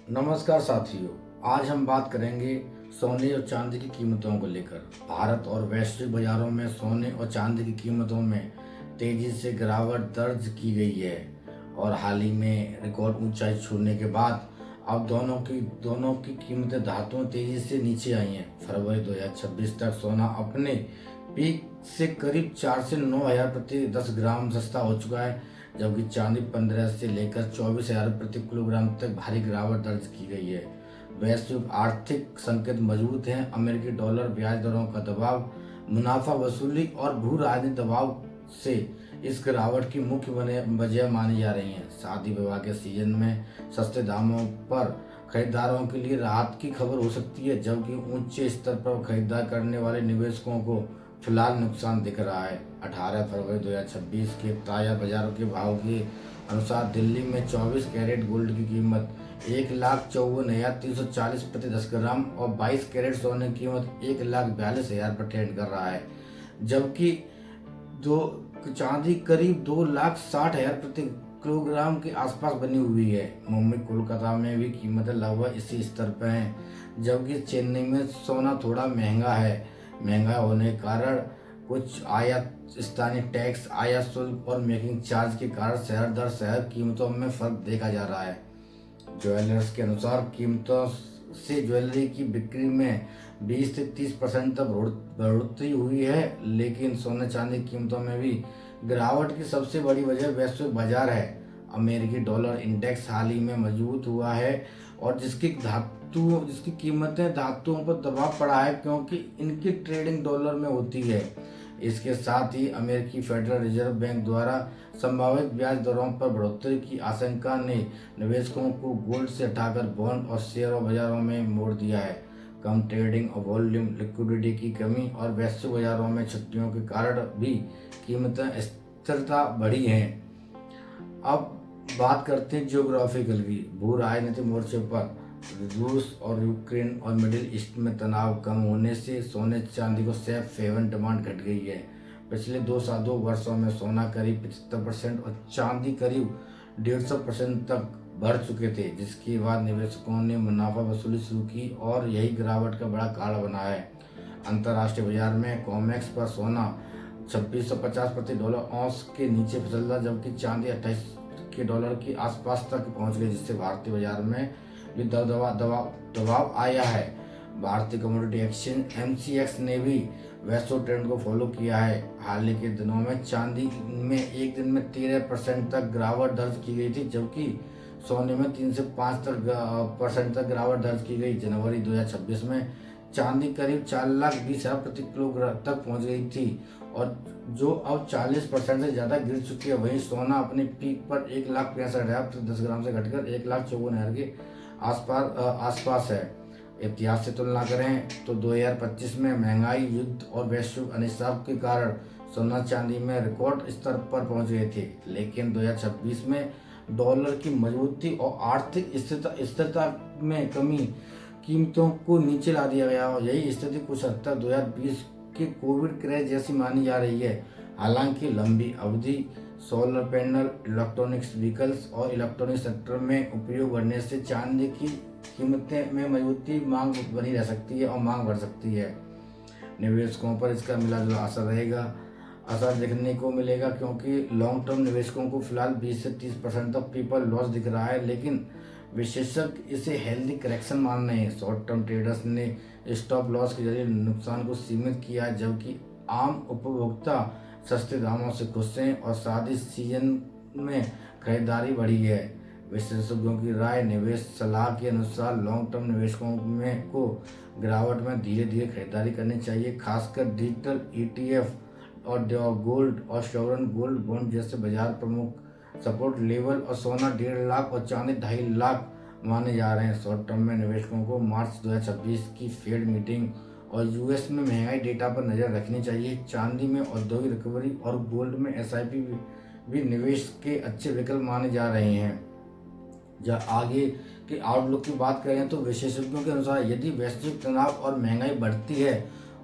नमस्कार साथियों। आज हम बात करेंगे सोने और चांदी की कीमतों को लेकर। भारत और वैश्विक बाजारों में सोने और चांदी की कीमतों में तेजी से गिरावट दर्ज की गई है और हाल ही में रिकॉर्ड ऊंचाई छूने के बाद अब दोनों की कीमतें धातुओं तेजी से नीचे आई हैं। फरवरी 2026 तक सोना अपने पीक से करीब 4 से 9 हजार प्रति 10 ग्राम सस्ता हो चुका है, जबकि चांदी 15 से लेकर 24 हजार प्रति किलोग्राम तक भारी गिरावट दर्ज की गई है। वैश्विक आर्थिक संकेत मजबूत हैं। अमेरिकी डॉलर, ब्याज दरों का दबाव, मुनाफा वसूली और भू राजनीतिक दबाव से इस गिरावट की मुख्य वजह मानी जा रही है। शादी विवाह के सीजन में सस्ते दामों पर खरीदारों के लिए राहत की खबर हो सकती है, जबकि ऊंचे स्तर पर खरीदारी करने वाले निवेशकों को फिलहाल नुकसान दिख रहा है। 18 फरवरी 2026 के ताजा बाजारों के भाव के अनुसार दिल्ली में 24 कैरेट गोल्ड की कीमत 1,54,340 प्रति 10 ग्राम और 22 कैरेट सोने की कीमत 1,42,000 पर ट्रेड कर रहा है, जबकि दो चांदी करीब 2,60,000 प्रति किलोग्राम के आसपास बनी हुई है। मुंबई, कोलकाता में भी कीमतें लगभग इसी स्तर पर हैं, जबकि चेन्नई में सोना थोड़ा महंगा होने के कारण कुछ आयात स्थानीय टैक्स, आयात शुल्क और मेकिंग चार्ज के कारण शहर दर शहर कीमतों में फर्क देखा जा रहा है। ज्वेलर्स के अनुसार कीमतों से ज्वेलरी की बिक्री में 20 से 30% तक बढ़ोतरी हुई है, लेकिन सोने चांदी की कीमतों में भी गिरावट की सबसे बड़ी वजह वैश्विक बाजार है। अमेरिकी डॉलर इंडेक्स हाल ही में मजबूत हुआ है और जिसकी कीमतें धातुओं पर दबाव पड़ा है, क्योंकि इनकी ट्रेडिंग डॉलर में होती है। इसके साथ ही अमेरिकी फेडरल रिजर्व बैंक द्वारा संभावित ब्याज दरों पर बढ़ोतरी की आशंका ने निवेशकों को गोल्ड से हटाकर बॉन्ड और शेयर बाजारों में मोड़ दिया है। कम ट्रेडिंग और वॉल्यूम, लिक्विडिटी की कमी और वैश्विक बाजारों में छुट्टियों के कारण भी कीमतें स्थिरता बढ़ी हैं। अब बात करते हैं जियोग्राफिकल की। भू राजनीतिक मोर्चे पर रूस और यूक्रेन और मिडिल ईस्ट में तनाव कम होने से सोने चांदी को सेफ हेवन डिमांड घट गई है। पिछले दो वर्षों में सोना करीब 75% और चांदी करीब 150% तक बढ़ चुके थे, जिसके बाद निवेशकों ने मुनाफा वसूली शुरू की और यही गिरावट का बड़ा कारण बना है। अंतर्राष्ट्रीय बाजार में कॉमेक्स पर सोना 2650 प्रति डॉलर औंस के नीचे फिसल था, जबकि चांदी 28 के डॉलर के आसपास तक पहुंच गई, जिससे भारतीय बाजार में भी दबाव आया है। भारतीय कमोडिटी एक्सचेंज MCX ने भी वैश्विक ट्रेंड को फॉलो किया है। हाल ही के दिनों में चांदी में एक दिन में 13% तक गिरावट दर्ज की गई थी, जबकि सोने में 3 से 5% तक गिरावट दर्ज की गई। जनवरी 2026 में चांदी करीब 4,20,000 प्रति किलोग्राम तक पहुंच गई थी और जो अब 40% से ज़्यादा गिर चुकी है। वहीं सोना अपने पीक पर 1,65,000 प्रति 10 ग्राम से घटकर 1,54,000 के आसपास है। इतिहास से तुलना करें तो 2025 में महंगाई, युद्ध और वैश्विक अनिश्चितता के कारण सोना चांदी में रिकॉर्ड स्तर पर पहुंच गए थे, लेकिन 2026 में डॉलर की मजबूती और आर्थिक स्थिरता में कमी कीमतों को नीचे ला दिया गया और यही स्थिति कुछ हद तक 2020 के कोविड क्रैश जैसी मानी जा रही है। हालांकि लंबी अवधि सोलर पैनल, इलेक्ट्रॉनिक्स व्हीकल्स और इलेक्ट्रॉनिक सेक्टर में उपयोग बढ़ने से चांदी की कीमतें में मजबूती मांग बनी रह सकती है और मांग बढ़ सकती है। निवेशकों पर इसका मिला जुला असर देखने को मिलेगा, क्योंकि लॉन्ग टर्म निवेशकों को फिलहाल 20 से 30% तक पीपल लॉस दिख रहा है, लेकिन विशेषज्ञ इसे हेल्दी करेक्शन मान रहे हैं। शॉर्ट टर्म ट्रेडर्स ने स्टॉप लॉस के जरिए नुकसान को सीमित किया, जबकि आम उपभोक्ता सस्ते दामों से खुश हैं और शादी सीजन में खरीदारी बढ़ी है। विशेषज्ञों की राय, निवेश सलाह के अनुसार लॉन्ग टर्म निवेशकों में को गिरावट में धीरे धीरे खरीदारी करनी चाहिए, खासकर डिजिटल ETF और गोल्ड और सॉवरेन गोल्ड बॉन्ड जैसे बाजार प्रमुख सपोर्ट लेवल और सोना 1.5 लाख और चांदी 2.5 लाख माने जा रहे हैं। शॉर्ट टर्म में निवेशकों को मार्च 2026 की फेड मीटिंग और US में महंगाई डेटा पर नजर रखनी चाहिए। चांदी में औद्योगिक रिकवरी और गोल्ड में SIP भी निवेश के अच्छे विकल्प माने जा रहे हैं। जब आगे के आउटलुक की बात करें तो विशेषज्ञों के अनुसार यदि वैश्विक तनाव और महंगाई बढ़ती है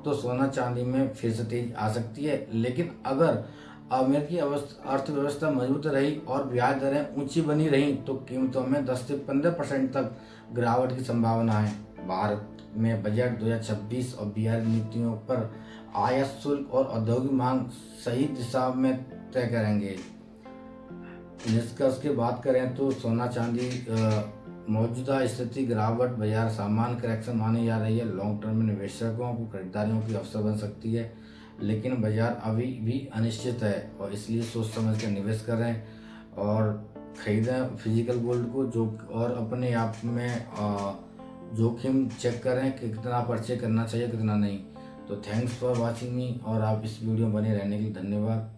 तो सोना चांदी में फिर से तेज आ सकती है, लेकिन अगर अमेरिकी अर्थव्यवस्था मजबूत रही और ब्याज दरें ऊंची बनी रहीं तो कीमतों में 10 से 15% तक गिरावट की संभावना है। भारत में बजट 2026 और बिहार नीतियों पर आयात शुल्क और औद्योगिक मांग सही दिशा में तय करेंगे। निष्कर्ष की बात करें तो सोना चांदी मौजूदा स्थिति गिरावट बाजार सामान्य करेक्शन मानी जा रही है। लॉन्ग टर्म में निवेशकों को खरीदारियों की अवसर बन सकती है, लेकिन बाजार अभी भी अनिश्चित है और इसलिए सोच समझ कर निवेश करें और खरीदें फिजिकल गोल्ड को जो और अपने आप में जोखिम चेक करें कि कितना परचेज करना चाहिए कितना नहीं। तो थैंक्स फॉर वॉचिंग मी और आप इस वीडियो में बने रहने के लिए धन्यवाद।